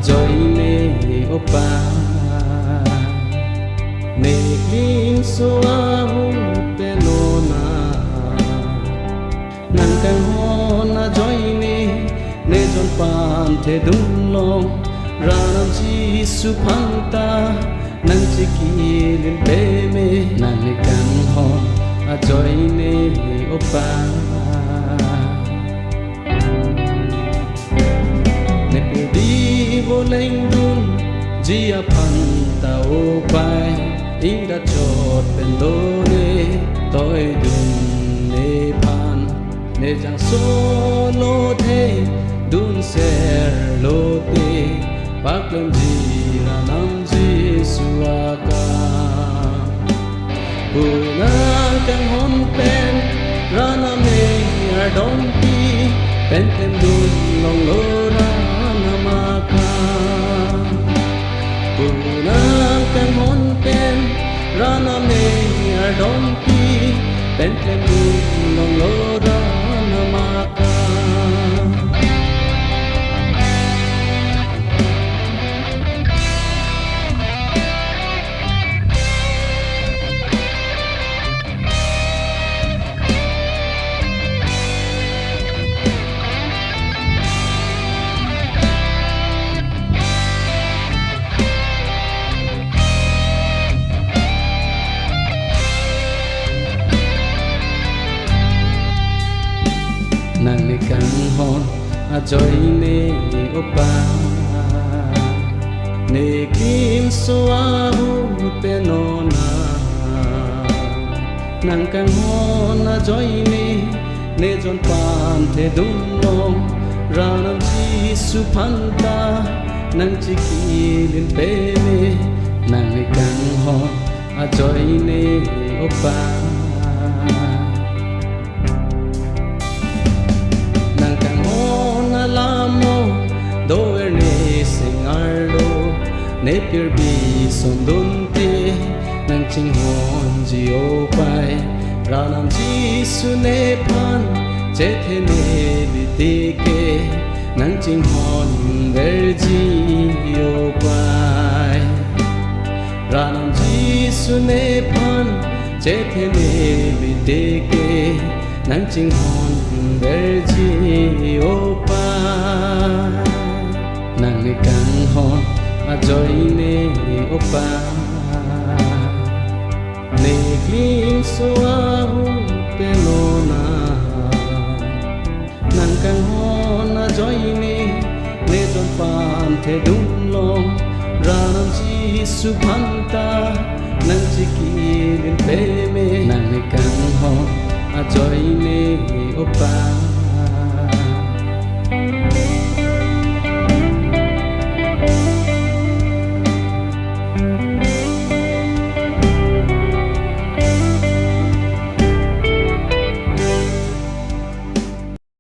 joy ne opa ne king so ahu penona nang kang hona joy ne jon pan the dum long ranam chi su phanta nang chi kilin pe me nang ne kang hon joy ne opa ne pe di vô leng dun jia phanta o pai ing da chot pen lo ne toi dun ne pan ne jang so lo the dun ser lo te pak lem ji na nam ji suaka buna kang hon pen rana me ar dom pi pen pen dun long lo ra na ma ka buna kang hon pen rana me ar dom pi pen pen dun long lo ra na ma ka nang ne kang hon joy ne opa ne kim so ahu penona nang kang hon joy ne jon pan the dum long ranam chi su phanta nang chi kilin pe me nang ne kang hon joy ne opa ne pir bi son dun te nang ching hon ji o pai ranam ji su ne phan che the ne li te ke nang ching hon ver ji o pai ranam ji su ne phan che the ne li te ke nang ching hon ver ji o pai nang ne kang hon joy ne opa ne kling so ahu penona nang kang hon joy ne jon pan the dum long ranam chi su phanta nang chi kilin pe me nang ne kang hon joy ne opa